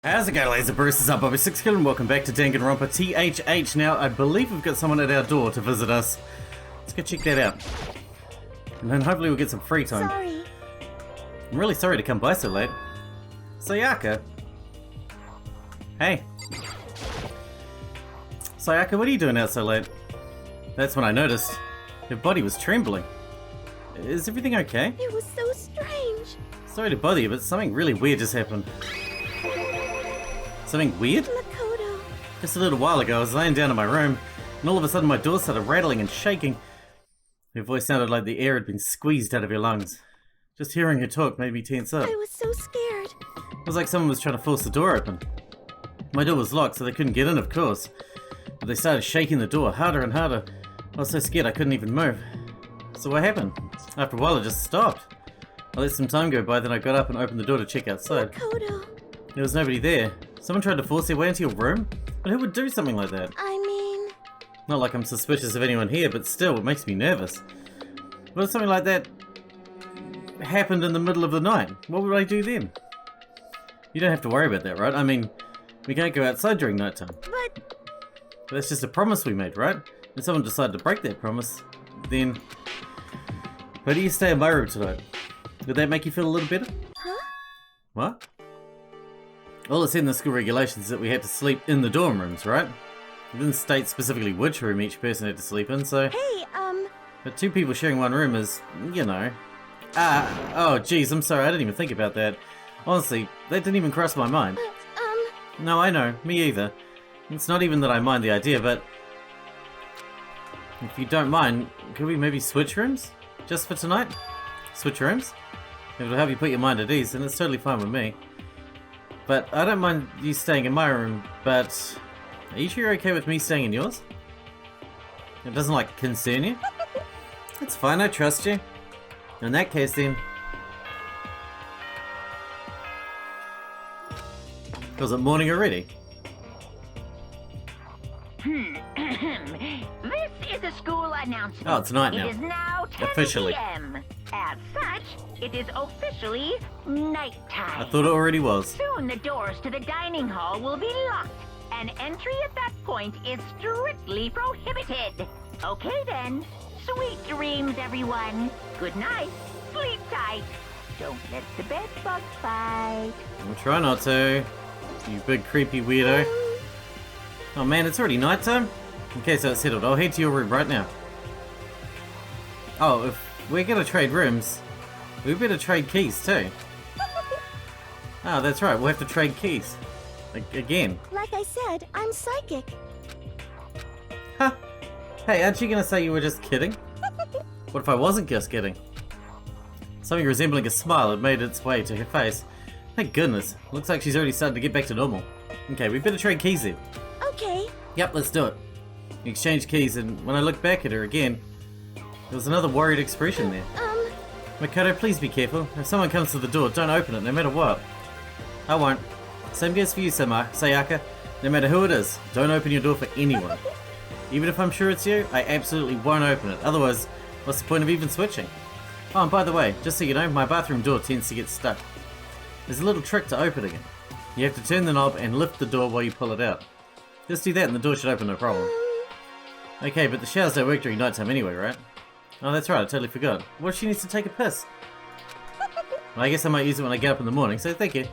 How's it going, ladies and Bruce? Up, Bobby Sixkilla, and welcome back to Danganronpa THH. Now, I believe we've got someone at our door to visit us. Let's go check that out. And then hopefully we'll get some free time. Sorry. I'm really sorry to come by so late. Sayaka? Hey. Sayaka, what are you doing out so late? That's when I noticed. Her body was trembling. Is everything okay? It was so strange. Sorry to bother you, but something really weird just happened. Something weird? Makoto. Just a little while ago, I was laying down in my room, and all of a sudden my door started rattling and shaking. Her voice sounded like the air had been squeezed out of her lungs. Just hearing her talk made me tense up. I was so scared. It was like someone was trying to force the door open. My door was locked, so they couldn't get in, of course. But they started shaking the door harder and harder. I was so scared I couldn't even move. So what happened? After a while, it just stopped. I let some time go by, then I got up and opened the door to check outside. Makoto. There was nobody there. Someone tried to force their way into your room? But who would do something like that? I mean... Not like I'm suspicious of anyone here, but still, it makes me nervous. What if something like that happened in the middle of the night? What would I do then? You don't have to worry about that, right? I mean, we can't go outside during nighttime. But That's just a promise we made, right? If someone decided to break that promise, then... Why do you stay in my room tonight? Would that make you feel a little better? Huh? What? All it said in the school regulations is that we had to sleep in the dorm rooms, right? It didn't state specifically which room each person had to sleep in, so... Hey, But two people sharing one room is, you know... Oh geez, I'm sorry, I didn't even think about that. Honestly, that didn't even cross my mind. but, No, I know, me either. It's not even that I mind the idea, but... If you don't mind, could we maybe switch rooms? Just for tonight? Switch rooms? If it'll help you put your mind at ease, then it's totally fine with me. But I don't mind you staying in my room, but... Are you sure you're okay with me staying in yours? It doesn't, like, concern you? It's fine, I trust you. In that case, then... Was it morning already? This is a school announcement. Oh, it's night now. It is now 10 Officially. p.m. As such, it is officially nighttime. I thought it already was. Soon the doors to the dining hall will be locked, and entry at that point is strictly prohibited. Okay then. Sweet dreams, everyone. Good night. Sleep tight. Don't let the bed bug bite. I'll try not to. You big creepy weirdo. Oh man, it's already nighttime? Okay, so it's settled. I'll head to your room right now. Oh, if we're gonna trade rooms, we better trade keys too. Oh, that's right, we'll have to trade keys. Again. like I said, I'm psychic. Huh. Hey, aren't you gonna say you were just kidding? What if I wasn't just kidding? Something resembling a smile had made its way to her face. Thank goodness. Looks like she's already started to get back to normal. Okay, we better trade keys then. Okay. Yep, let's do it. We exchanged keys, and when I looked back at her again, there was another worried expression there. Makoto, please be careful. If someone comes to the door, don't open it, no matter what. I won't. Same goes for you, Sayaka. No matter who it is, don't open your door for anyone. Even if I'm sure it's you, I absolutely won't open it. Otherwise, what's the point of even switching? Oh, and by the way, just so you know, my bathroom door tends to get stuck. There's a little trick to opening it. You have to turn the knob and lift the door while you pull it out. Just do that and the door should open no problem. Okay, but the showers don't work during nighttime anyway, right? Oh, that's right, I totally forgot. What if she needs to take a piss? Well, I guess I might use it when I get up in the morning, so thank you.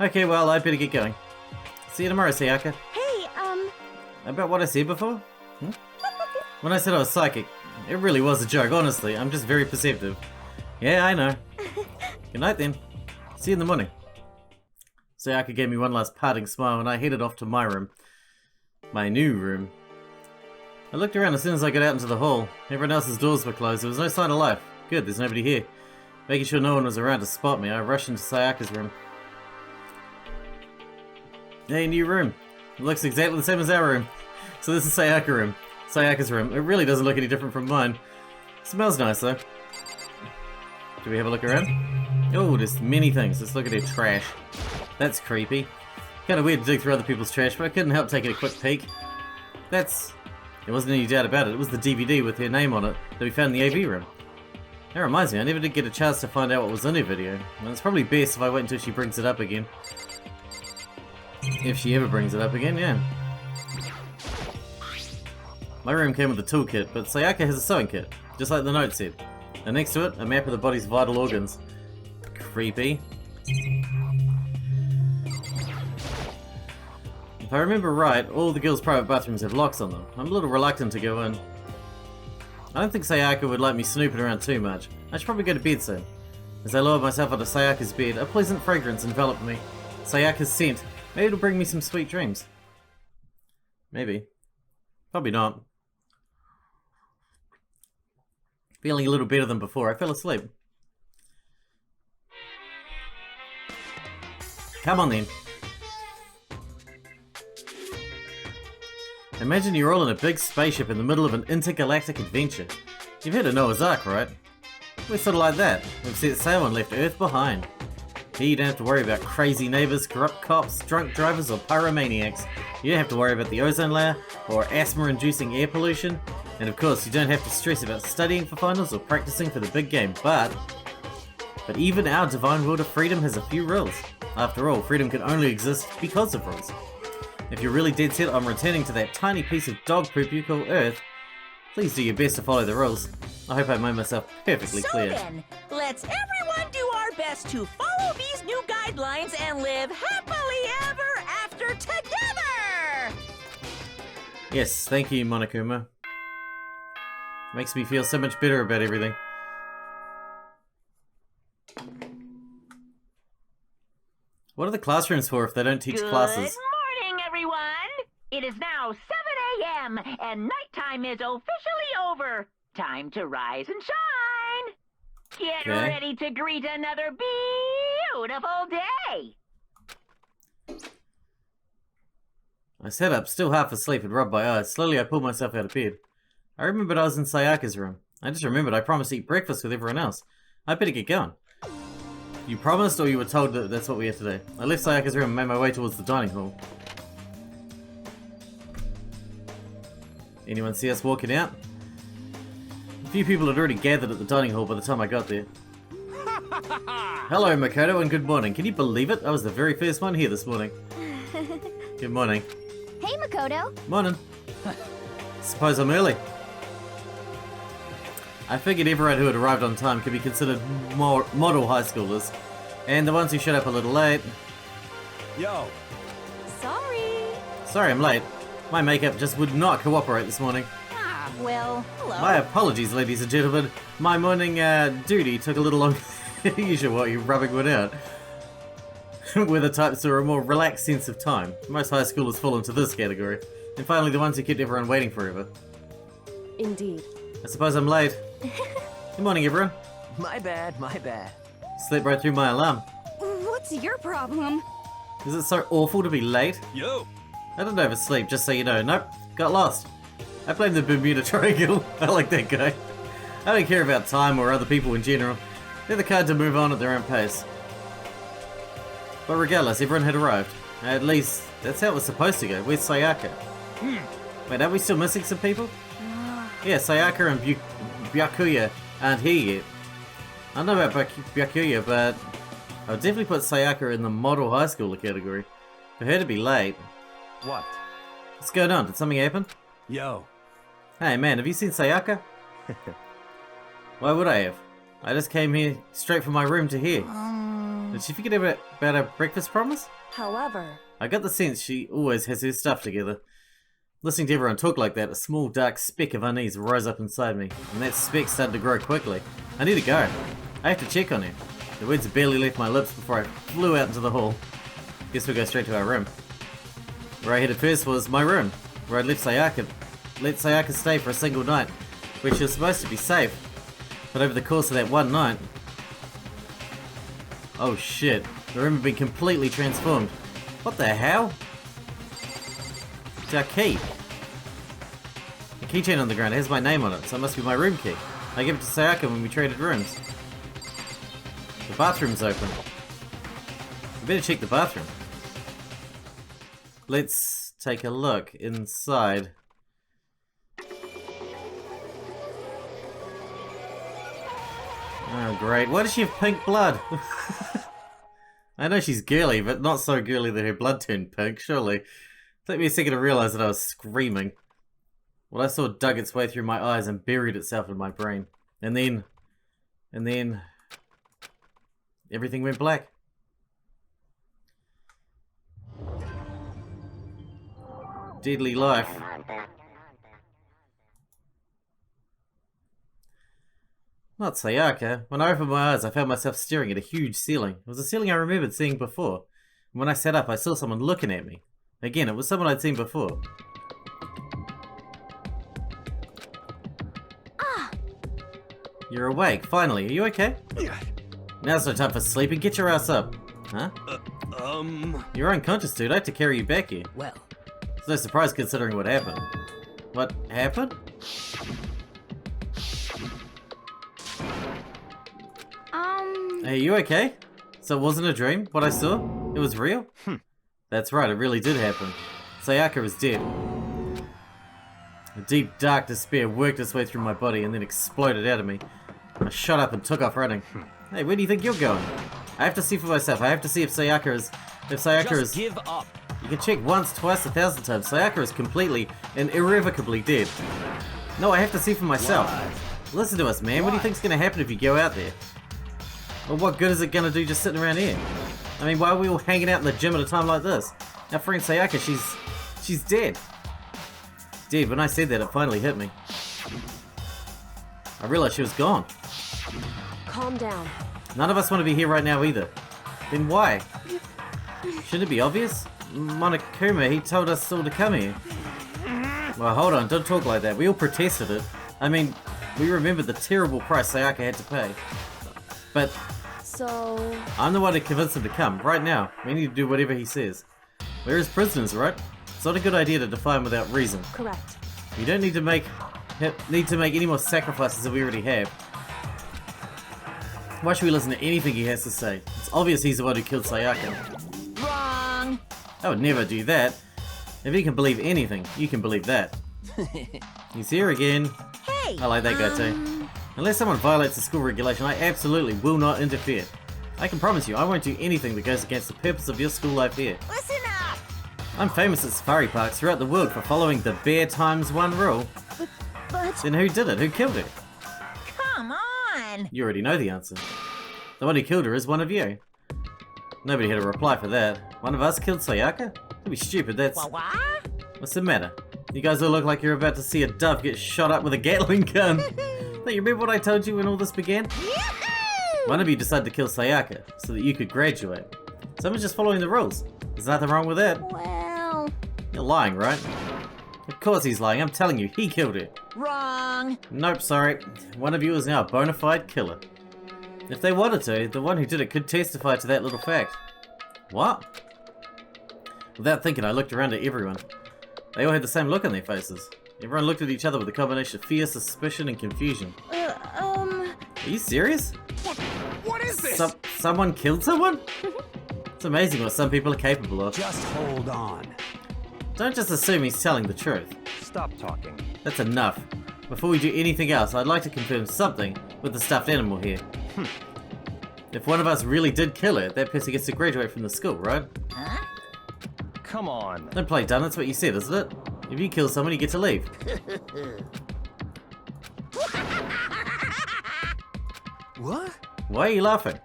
Okay, well, I better get going. See you tomorrow, Sayaka. Hey, About what I said before? When I said I was psychic, it really was a joke, honestly. I'm just very perceptive. Yeah, I know. Good night then. See you in the morning. Sayaka gave me one last parting smile and I headed off to my room. My new room. I looked around as soon as I got out into the hall. Everyone else's doors were closed. There was no sign of life. Good, there's nobody here. Making sure no one was around to spot me, I rushed into Sayaka's room. Hey, new room. It looks exactly the same as our room. So this is Sayaka's room. It really doesn't look any different from mine. It smells nice though. Do we have a look around? Oh, there's many things. Let's look at her trash. That's creepy. Kinda weird to dig through other people's trash, but I couldn't help taking a quick peek. There wasn't any doubt about it. It was the DVD with her name on it that we found in the AV room. That reminds me, I never did get a chance to find out what was in her video. And it's probably best if I wait until she brings it up again. If she ever brings it up again, yeah. My room came with a toolkit, but Sayaka has a sewing kit, just like the note said. And next to it, a map of the body's vital organs. Creepy. If I remember right, all the girls' private bathrooms have locks on them. I'm a little reluctant to go in. I don't think Sayaka would like me snooping around too much. I should probably go to bed soon. As I lowered myself onto Sayaka's bed, a pleasant fragrance enveloped me. Sayaka's scent. Maybe it'll bring me some sweet dreams. Maybe. Probably not. Feeling a little better than before, I fell asleep. Come on then. Imagine you're all in a big spaceship in the middle of an intergalactic adventure. You've heard of Noah's Ark, right? We're sort of like that. We've set sail and left Earth behind. Here you don't have to worry about crazy neighbours, corrupt cops, drunk drivers or pyromaniacs. You don't have to worry about the ozone layer or asthma-inducing air pollution. And of course, you don't have to stress about studying for finals or practicing for the big game, but even our divine world of freedom has a few rules. After all, freedom can only exist because of rules. If you're really dead set on returning to that tiny piece of dog poop you call Earth, please do your best to follow the rules. I hope I made myself perfectly clear. So then, let's everyone do our best to follow these new guidelines and live happily ever after together! Yes, thank you, Monokuma. Makes me feel so much better about everything. What are the classrooms for if they don't teach classes? Good morning, everyone! It is now 7 a.m. and nighttime is officially over. Time to rise and shine! Get ready to greet another beautiful day! I sat up, still half asleep, and rubbed my eyes. Slowly I pulled myself out of bed. I remembered I was in Sayaka's room. I just remembered I promised to eat breakfast with everyone else. I better get going. You promised, or you were told that that's what we had today? I left Sayaka's room and made my way towards the dining hall. Anyone see us walking out? A few people had already gathered at the dining hall by the time I got there. Hello, Makoto, and good morning. Can you believe it? I was the very first one here this morning. Good morning. Hey, Makoto. Morning. Suppose I'm early. I figured everyone who had arrived on time could be considered model high schoolers, and the ones who showed up a little late. Yo. Sorry I'm late. My makeup just would not cooperate this morning. Ah, well, hello. My apologies, ladies and gentlemen. My morning duty took a little longer than usual while you're rubbing one out. We're the types who are a more relaxed sense of time. Most high schoolers fall into this category. And finally, the ones who kept everyone waiting forever. Indeed. I suppose I'm late. Good morning, everyone. My bad, my bad. Slept right through my alarm. What's your problem? Is it so awful to be late? Yo. I didn't oversleep, just so you know. Nope, got lost. I blame the Bermuda Triangle. I like that guy. I don't care about time or other people in general. They're the kind to move on at their own pace. But regardless, everyone had arrived. At least, that's how it was supposed to go. Where's Sayaka? Wait, are we still missing some people? Yeah, Sayaka and Byakuya aren't here yet. I don't know about Byakuya, but I would definitely put Sayaka in the model high schooler category. For her to be late. What? What's going on? Did something happen? Yo. Hey man, have you seen Sayaka? Why would I have? I just came here straight from my room to here. Did she forget about her breakfast promise? However, I got the sense she always has her stuff together. Listening to everyone talk like that, a small dark speck of unease rose up inside me, and that speck started to grow quickly. I need to go. I have to check on her. The words barely left my lips before I flew out into the hall. Guess we'll go straight to our room. Where I headed first was my room, where I'd let Sayaka stay for a single night, where she was supposed to be safe. But over the course of that one night... Oh shit, the room had been completely transformed. What the hell? It's our key. A keychain on the ground, it has my name on it, so it must be my room key. I gave it to Sayaka when we traded rooms. The bathroom's open. We better check the bathroom. Let's take a look inside. Oh great, why does she have pink blood? I know she's girly, but not so girly that her blood turned pink, surely. Took me a second to realize that I was screaming. What I saw dug its way through my eyes and buried itself in my brain. And then... everything went black. Deadly life. Not Sayaka. When I opened my eyes, I found myself staring at a huge ceiling. It was a ceiling I remembered seeing before. And when I sat up, I saw someone looking at me. Again, it was someone I'd seen before. You're awake, finally. Are you okay? Now's no time for sleeping. Get your ass up. Huh? You're unconscious, dude. I had to carry you back here. Well, It's no surprise considering what happened. What happened? Hey, you okay? So it wasn't a dream? What I saw? It was real? That's right, it really did happen. Sayaka is dead. A deep, dark despair worked its way through my body and then exploded out of me. I shot up and took off running. Hey, where do you think you're going? I have to see for myself. I have to see if Sayaka is... Just give up. You can check once, twice, 1,000 times. Sayaka is completely and irrevocably dead. No, I have to see for myself. Listen to us, man. What do you think's gonna happen if you go out there? Well, what good is it gonna do just sitting around here? I mean, why are we all hanging out in the gym at a time like this? Our friend Sayaka, she's dead. Dead. When I said that, it finally hit me. I realized she was gone. Calm down. None of us want to be here right now either. Then why? Shouldn't it be obvious? Monokuma, he told us all to come here. Well, hold on, don't talk like that. We all protested it. I mean, we remembered the terrible price Sayaka had to pay. But So... I'm the one who convinced him to come. Right now, we need to do whatever he says. We're his prisoners, right? It's not a good idea to defy him without reason. correct. We don't need to make any more sacrifices than we already have. Why should we listen to anything he has to say? It's obvious he's the one who killed Sayaka. wrong. I would never do that. If he can believe anything, you can believe that. He's here again. Hey. I like that guy too. Unless someone violates the school regulation, I absolutely will not interfere. I can promise you, I won't do anything that goes against the purpose of your school life here. Listen up. I'm famous at safari parks throughout the world for following the bear times one rule. But... Then who did it? Who killed her? Come on. You already know the answer. The one who killed her is one of you. Nobody had a reply for that. One of us killed Sayaka? That'd be stupid, that's... What? What's the matter? You guys all look like you're about to see a dove get shot up with a Gatling gun. Don't you remember what I told you when all this began? One of you decided to kill Sayaka, so that you could graduate. Someone's just following the rules. There's nothing wrong with that. Well... You're lying, right? Of course he's lying, I'm telling you, he killed her. Wrong. Nope, sorry. One of you is now a bona fide killer. If they wanted to, the one who did it could testify to that little fact. What? Without thinking, I looked around at everyone. They all had the same look on their faces. Everyone looked at each other with a combination of fear, suspicion, and confusion. Are you serious? What is this? Someone killed someone? It's amazing what some people are capable of. Just hold on. Don't just assume he's telling the truth. Stop talking. That's enough. Before we do anything else, I'd like to confirm something with the stuffed animal here. If one of us really did kill her, that person gets to graduate from the school, right? Huh? Come on. Don't play dumb, that's what you said, isn't it? If you kill someone, you get to leave. What? Why are you laughing?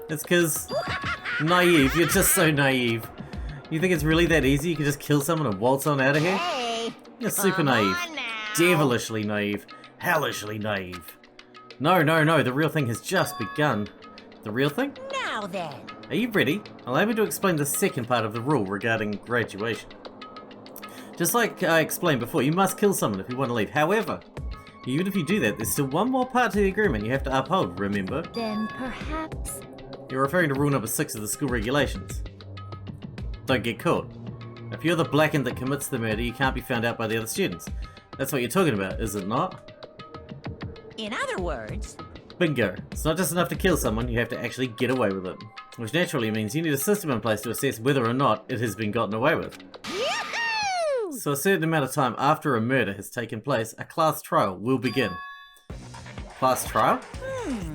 It's cause... naive, you're just so naive. You think it's really that easy? You can just kill someone and waltz on out of here? Hey. You're super Come naive. on now. Devilishly naive. Hellishly naive. No, no, no, the real thing has just begun. The real thing? Now then. Are you ready? Allow me to explain the second part of the rule regarding graduation. Just like I explained before, you must kill someone if you want to leave. However, even if you do that, there's still one more part to the agreement you have to uphold, remember? Then perhaps... You're referring to rule number 6 of the school regulations. Don't get caught. If you're the blackened that commits the murder, you can't be found out by the other students. That's what you're talking about, is it not? In other words, Bingo. It's not just enough to kill someone, you have to actually get away with it. Which naturally means you need a system in place to assess whether or not it has been gotten away with. yahoo! So a certain amount of time after a murder has taken place, a class trial will begin. Class trial?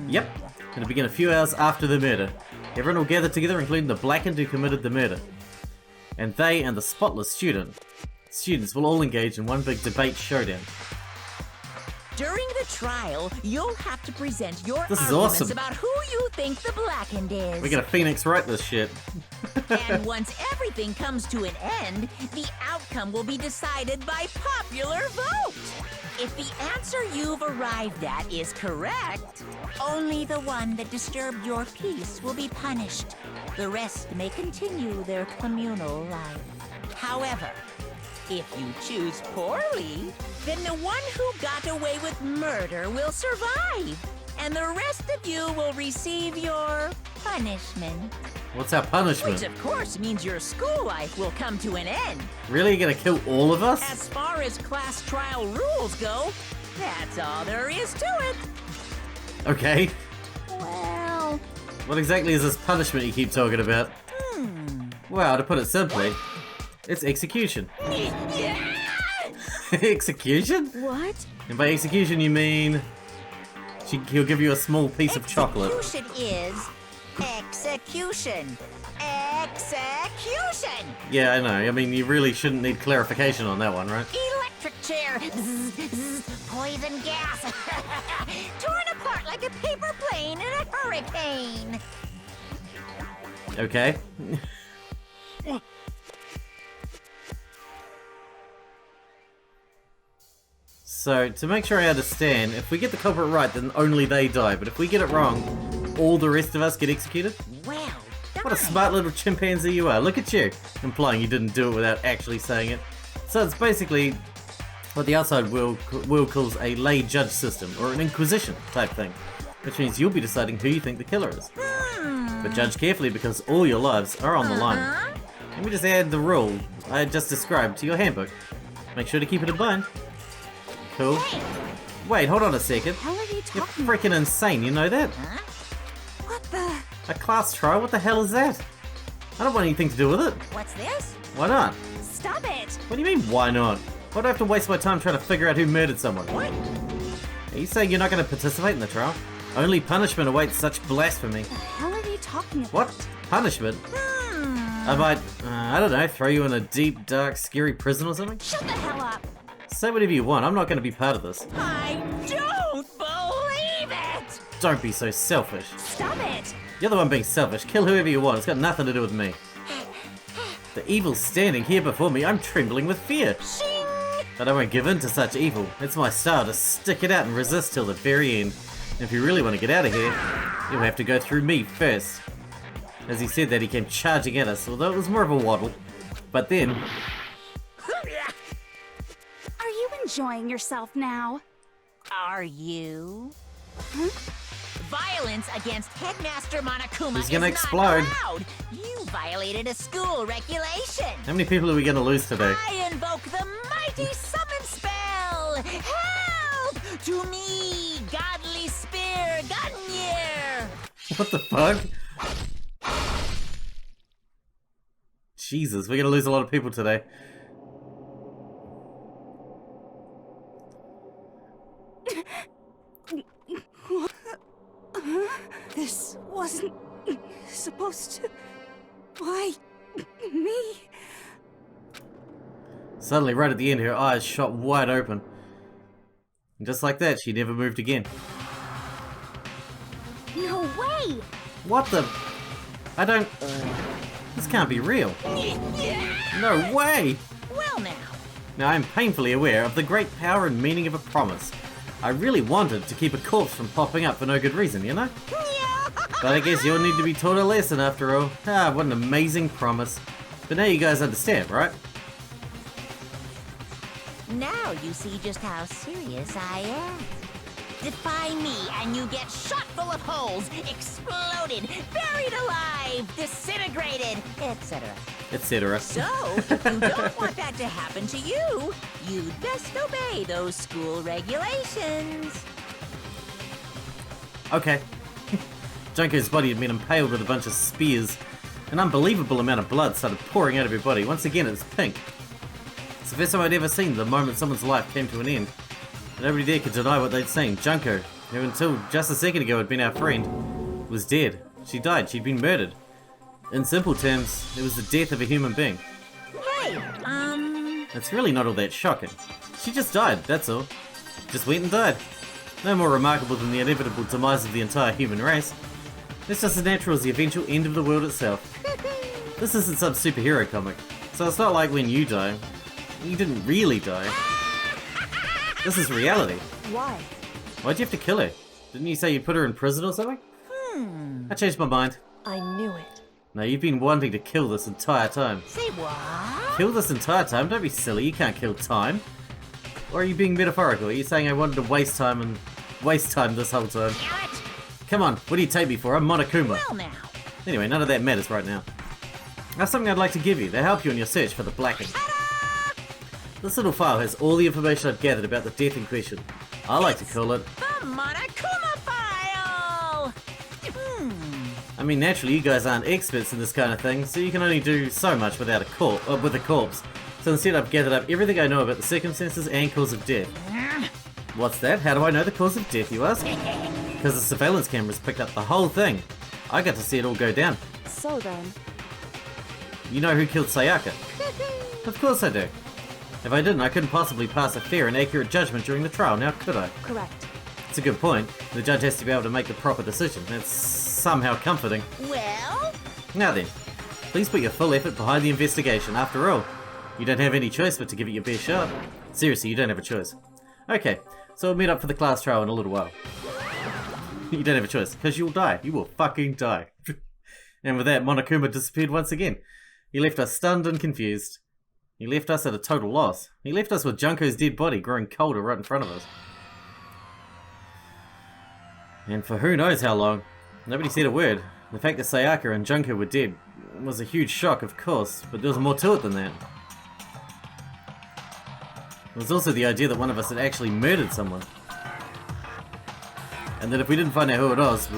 Yep. It'll begin a few hours after the murder. Everyone will gather together, including the blackened who committed the murder. And they and the spotless students will all engage in one big debate showdown. During the trial, you'll have to present your This is arguments awesome. about who you think the blackened is. We're gonna Phoenix write this shit. And once everything comes to an end, the outcome will be decided by popular vote. If the answer you've arrived at is correct, only the one that disturbed your peace will be punished. The rest may continue their communal life. However, if you choose poorly, then the one who got away with murder will survive, and the rest of you will receive your punishment. What's our punishment? Which, of course, means your school life will come to an end. Really? You're gonna kill all of us? As far as class trial rules go, that's all there is to it. Okay. Well, What exactly is this punishment you keep talking about? Well, to put it simply, it's execution. Execution? what? And by execution you mean he'll give you a small piece of chocolate. Execution is execution. Execution! Yeah, I know. I mean, you really shouldn't need clarification on that one, right? Electric chair. Poison gas. Torn apart like a paper plane in a hurricane. Okay. So, to make sure I understand, if we get the culprit right, then only they die. But if we get it wrong, all the rest of us get executed? Well What a smart little chimpanzee you are. Look at you. Implying you didn't do it without actually saying it. So it's basically what the outside world calls a lay judge system, or an inquisition type thing. Which means you'll be deciding who you think the killer is. But judge carefully because all your lives are on the line. Let me just add the rule I just described to your handbook. Make sure to keep it in mind. Cool. Wait, hold on a second. How are you You're talking? freaking insane, you know that? What the? A class trial? What the hell is that? I don't want anything to do with it. What's this? Why not? Stop it! What do you mean, why not? Why do I have to waste my time trying to figure out who murdered someone? What? Are you saying you're not going to participate in the trial? Only punishment awaits such blasphemy. The hell are you talking about? What? Punishment? I might, I don't know, throw you in a deep, dark, scary prison or something? Shut the hell up! Say whatever you want, I'm not going to be part of this. I don't believe it! Don't be so selfish. Stop it! You're the one being selfish. Kill whoever you want, it's got nothing to do with me. The evil's standing here before me, I'm trembling with fear. Shing! But I won't give in to such evil. It's my style to stick it out and resist till the very end. And if you really want to get out of here, you'll have to go through me first. As he said that, he came charging at us, although it was more of a waddle. But then... Are you enjoying yourself now? Are you? Violence against Headmaster Monokuma He's is gonna not explode. allowed. You violated a school regulation. How many people are we going to lose today? I invoke the mighty summon spell. Help! To me, godly spear, Gunyear. What the fuck? Jesus, we're going to lose a lot of people today. This wasn't supposed to. Why me? Suddenly, right at the end, her eyes shot wide open. And just like that, she never moved again. No way! What the... I don't... This can't be real. No way! Well now. Now, I'm painfully aware of the great power and meaning of a promise. I really wanted to keep a corpse from popping up for no good reason, you know? But I guess you'll need to be taught a lesson after all. Ah, what an amazing promise. But now you guys understand, right? Now you see just how serious I am. Defy me and you get shot full of holes, exploded, buried alive, disintegrated, etc. Etc. So, if you don't want that to happen to you, you'd best obey those school regulations. Okay. Junko's body had been impaled with a bunch of spears. An unbelievable amount of blood started pouring out of her body. Once again, it's pink. It's the first time I'd ever seen the moment someone's life came to an end. Nobody there could deny what they'd seen. Junko, who until just a second ago had been our friend, was dead. She died. She'd been murdered. In simple terms, it was the death of a human being. Hey, It's really not all that shocking. She just died, that's all. Just went and died. No more remarkable than the inevitable demise of the entire human race. It's just as natural as the eventual end of the world itself. This isn't some superhero comic, so it's not like when you die. You didn't really die. This is reality. Why? Why'd you have to kill her? Didn't you say you'd put her in prison or something? I changed my mind. I knew it. No, you've been wanting to kill this entire time. say what? Kill this entire time? Don't be silly, you can't kill time. Or are you being metaphorical? Are you saying I wanted to waste time and waste time this whole time? Damn it! Come on, what do you take me for? I'm Monokuma. Well now. Anyway, none of that matters right now. I have something I'd like to give you to help you in your search for the Blackened. This little file has all the information I've gathered about the death in question. I like to call it... The Monokuma file! I mean, naturally, you guys aren't experts in this kind of thing, so you can only do so much without with a corpse. So instead, I've gathered up everything I know about the circumstances and cause of death. What's that? How do I know the cause of death, you ask? Because the surveillance cameras picked up the whole thing. I got to see it all go down. So then, You know who killed Sayaka? Of course I do. If I didn't, I couldn't possibly pass a fair and accurate judgment during the trial, now could I? correct. It's a good point. The judge has to be able to make the proper decision. That's somehow comforting. Well, Now then, please put your full effort behind the investigation. After all, you don't have any choice but to give it your best shot. Seriously, you don't have a choice. Okay, so we'll meet up for the class trial in a little while. You don't have a choice, because you'll die. You will fucking die. And with that, Monokuma disappeared once again. He left us stunned and confused. He left us at a total loss. He left us with Junko's dead body growing colder right in front of us. And for who knows how long. Nobody said a word. The fact that Sayaka and Junko were dead was a huge shock, of course, but there was more to it than that. There was also the idea that one of us had actually murdered someone. And that if we didn't find out who it was,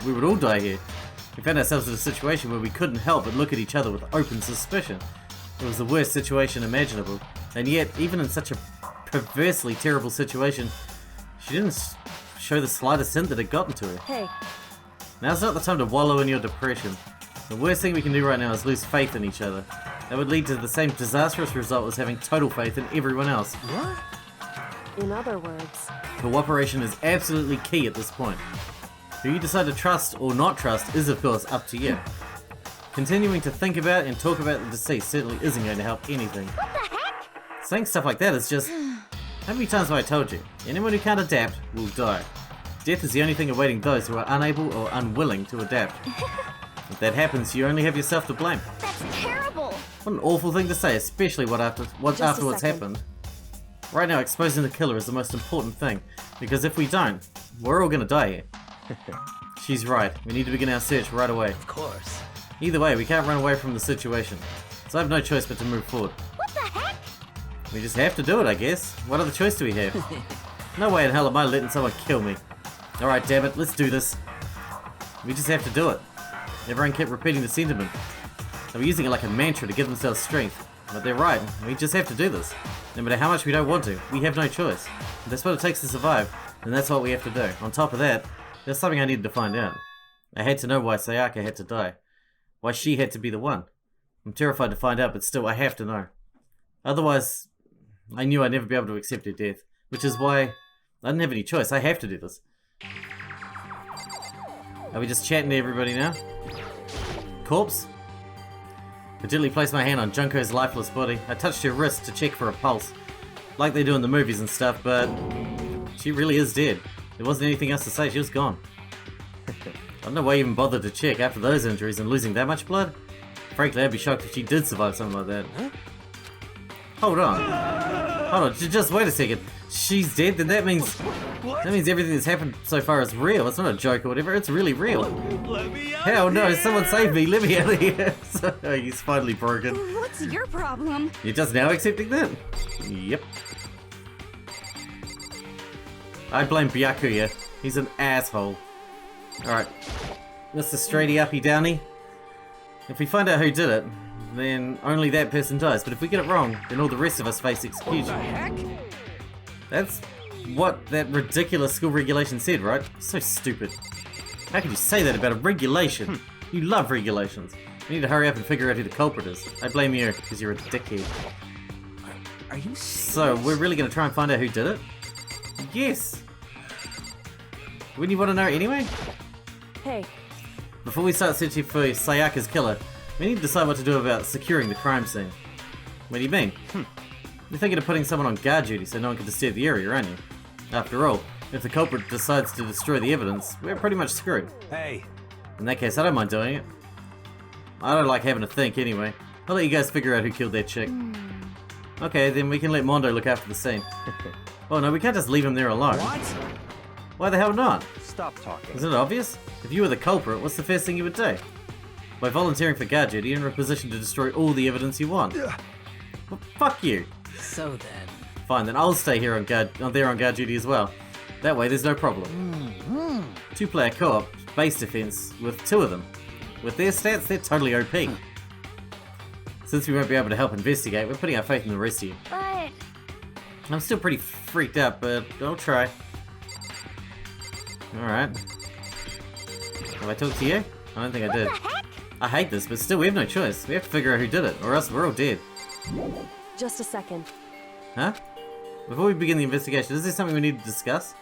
we would all die here. We found ourselves in a situation where we couldn't help but look at each other with open suspicion. It was the worst situation imaginable. And yet, even in such a perversely terrible situation, she didn't show the slightest hint that had gotten to her. Hey, Now's not the time to wallow in your depression. The worst thing we can do right now is lose faith in each other. That would lead to the same disastrous result as having total faith in everyone else. what? In other words, Cooperation is absolutely key at this point. Who you decide to trust or not trust is of course up to you. Continuing to think about and talk about the deceased certainly isn't going to help anything. What the heck? Saying stuff like that is just... How many times have I told you? Anyone who can't adapt will die. Death is the only thing awaiting those who are unable or unwilling to adapt. If that happens, you only have yourself to blame. That's terrible. What an awful thing to say, especially after what's second. happened. Right now, exposing the killer is the most important thing, because if we don't, we're all gonna die here. She's right, we need to begin our search right away. Of course. Either way, we can't run away from the situation, so I have no choice but to move forward. What the heck? We just have to do it, I guess. What other choice do we have? No way in hell am I letting someone kill me. Alright, damn it, let's do this. We just have to do it. Everyone kept repeating the sentiment. They were using it like a mantra to give themselves strength. But they're right, we just have to do this. No matter how much we don't want to, we have no choice. If that's what it takes to survive, then that's what we have to do. On top of that, there's something I needed to find out. I had to know why Sayaka had to die. Why she had to be the one. I'm terrified to find out, but still, I have to know. Otherwise, I knew I'd never be able to accept her death. Which is why I didn't have any choice, I have to do this. Are we just chatting to everybody now? Corpse? I gently placed my hand on Junko's lifeless body. I touched her wrist to check for a pulse. Like they do in the movies and stuff, but... she really is dead. There wasn't anything else to say, she was gone. I don't know why I even bothered to check after those injuries and losing that much blood. Frankly, I'd be shocked if she did survive something like that. Hold on. Hold on, just wait a second. She's dead, then that means everything that's happened so far is real. It's not a joke or whatever, it's really real. Let me out. Hell no, someone save me, let me out of here. So, he's finally broken. what's your problem? You're just now accepting that? Yep. I blame Byakuya. He's an asshole. Alright. Mr. Straighty Uppy Downy. If we find out who did it, then only that person dies. But if we get it wrong, then all the rest of us face execution. That's what that ridiculous school regulation said, right? So stupid. How could you say that about a regulation? You love regulations. We need to hurry up and figure out who the culprit is. I blame you, because you're a dickhead. Are you serious? So, we're really going to try and find out who did it? Yes! Wouldn't you want to know anyway? Hey, Before we start searching for Sayaka's killer, we need to decide what to do about securing the crime scene. What do you mean? You're thinking of putting someone on guard duty so no one can disturb the area, aren't you? After all, if the culprit decides to destroy the evidence, we're pretty much screwed. Hey, In that case, I don't mind doing it. I don't like having to think anyway. I'll let you guys figure out who killed that chick. Okay, then we can let Mondo look after the scene. Oh no, we can't just leave him there alone. what? Why the hell not? Stop talking. Isn't it obvious? If you were the culprit, what's the first thing you would do? By volunteering for guard duty, you're in a position to destroy all the evidence you want. Well, fuck you. So then. Fine, then I'll stay here on guard duty as well. That way, there's no problem. 2-player co-op, base defense, with 2 of them. With their stats, they're totally OP. Since we won't be able to help investigate, we're putting our faith in the rest of you. But I'm still pretty freaked out, but I'll try. Alright. Have I talked to you? I don't think I did. I hate this, but still, we have no choice. We have to figure out who did it, or else we're all dead. just a second. Huh? Before we begin the investigation, is there something we need to discuss?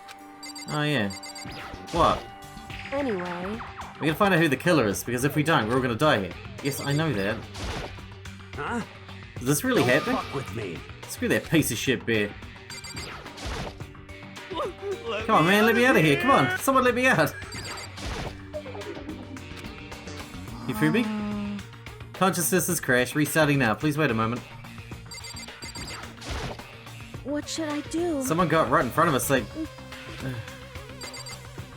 Oh yeah. What? Anyway, We gotta find out who the killer is, because if we don't, we're all gonna die here. Yes, I know that. Huh? Is this really happening? Fuck with me. Screw that piece of shit bear. Come on, man, let me out of here. Come on, someone let me out. You feel me? Consciousness has crashed. Restarting now. Please wait a moment. what should I do? Someone got right in front of us. Like,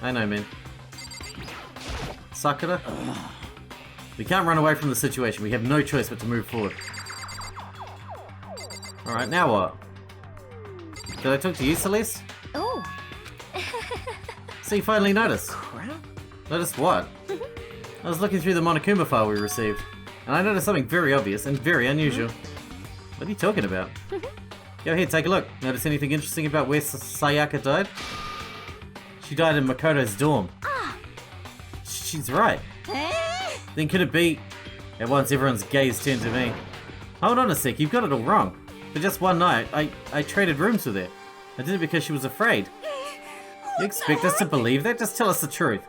I know, man. Sakura. We can't run away from the situation. We have no choice but to move forward. All right, now what? Did I talk to you, Celeste? oh, So you finally noticed. Crap. Noticed what? I was looking through the Monokuma file we received, and I noticed something very obvious and very unusual. What are you talking about? Go ahead, take a look. Notice anything interesting about where Sayaka died? She died in Makoto's dorm. She's right. Then could it be... At once everyone's gaze turned to me. Hold on a sec, you've got it all wrong. For just one night, I traded rooms with her. I did it because she was afraid. You expect us to believe that? Just tell us the truth.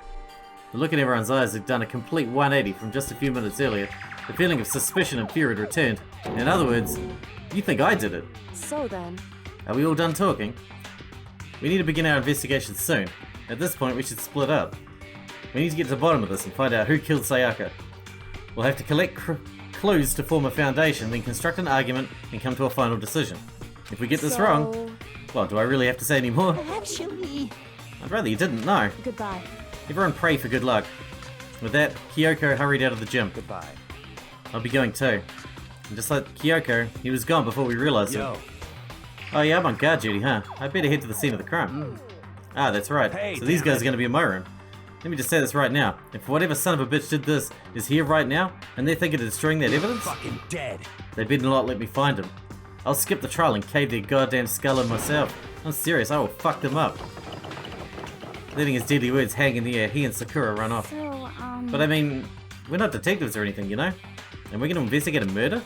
The look in everyone's eyes had done a complete 180 from just a few minutes earlier. The feeling of suspicion and fear had returned. In other words, you think I did it. So then, Are we all done talking? We need to begin our investigation soon. At this point, we should split up. We need to get to the bottom of this and find out who killed Sayaka. We'll have to collect clues to form a foundation, then construct an argument and come to a final decision. If we get this wrong, well, do I really have to say any more? Actually. I'd rather you didn't know. goodbye. Everyone pray for good luck. With that, Kyoko hurried out of the gym. Goodbye. I'll be going too. And just like Kyoko, he was gone before we realized it. Yo. Oh yeah, I'm on guard duty, huh? I better head to the scene of the crime. Ah, that's right. Hey, So these damn guys it. are gonna be in my room. Let me just say this right now. If whatever son of a bitch did this is here right now, and they're thinking of destroying that evidence, Fucking dead. they better not let me find him. I'll skip the trial and cave their goddamn skull in myself. I'm serious, I will fuck them up. Letting his deadly words hang in the air, he and Sakura run off. so, But I mean, we're not detectives or anything, you know? And we're gonna investigate a murder?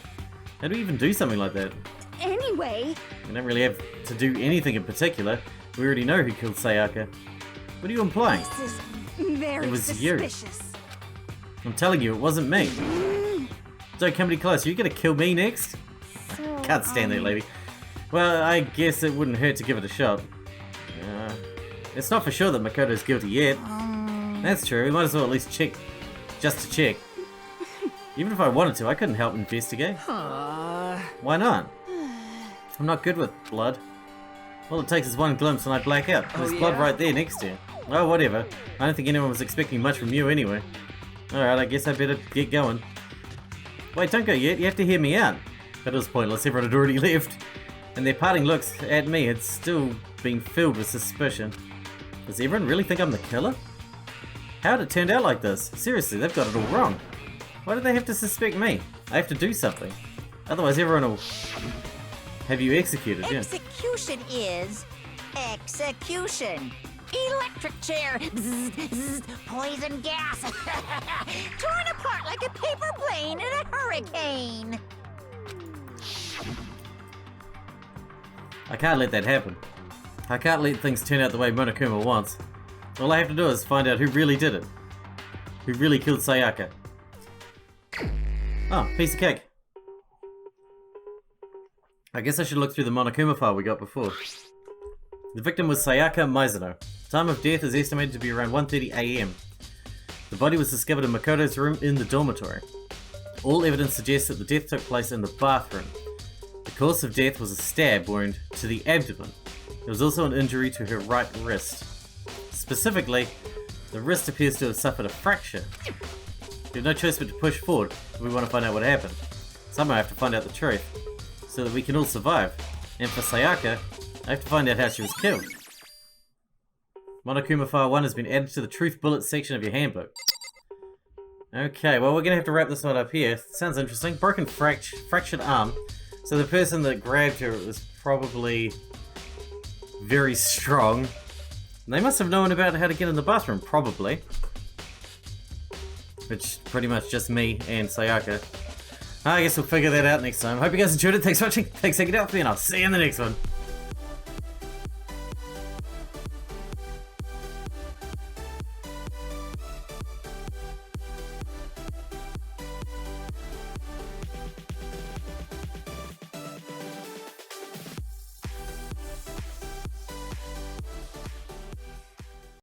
How do we even do something like that? anyway, We don't really have to do anything in particular. We already know who killed Sayaka. What are you implying? this is very It was you. suspicious. I'm telling you, it wasn't me. Don't come any closer. You're gonna kill me next? So, Can't stand that lady. Well, I guess it wouldn't hurt to give it a shot. It's not for sure that Makoto's guilty yet. That's true. We might as well at least check. Just to check. Even if I wanted to, I couldn't help investigate. Why not? I'm not good with blood. All it takes is one glimpse and I black out. There's blood right there next to you. Oh, whatever. I don't think anyone was expecting much from you anyway. Alright, I guess I better get going. Wait, don't go yet. You have to hear me out. That was pointless. Everyone had already left. And their parting looks at me had still been filled with suspicion. Does everyone really think I'm the killer? How did it turn out like this? Seriously, they've got it all wrong. Why do they have to suspect me? I have to do something. Otherwise everyone will have you executed, yeah. Execution is execution. Electric chair. Zzz, zzz, poison gas. Torn apart like a paper plane in a hurricane. I can't let that happen. I can't let things turn out the way Monokuma wants. All I have to do is find out who really did it. Who really killed Sayaka. Oh, piece of cake. I guess I should look through the Monokuma file we got before. The victim was Sayaka Mizuno. Time of death is estimated to be around 1:30 AM. The body was discovered in Makoto's room in the dormitory. All evidence suggests that the death took place in the bathroom. The cause of death was a stab wound to the abdomen. There was also an injury to her right wrist. Specifically, the wrist appears to have suffered a fracture. We have no choice but to push forward if we want to find out what happened. Somehow I have to find out the truth, so that we can all survive. And for Sayaka, I have to find out how she was killed. Monokuma File 1 has been added to the Truth Bullet section of your handbook. Okay, well we're going to have to wrap this one up here. Sounds interesting. Broken fractured arm. So the person that grabbed her was probably very strong. They must have known about how to get in the bathroom, probably. Which pretty much just me and Sayaka. I guess we'll figure that out next time. Hope you guys enjoyed it. Thanks for watching. Thanks for hanging out with me, and I'll see you in the next one.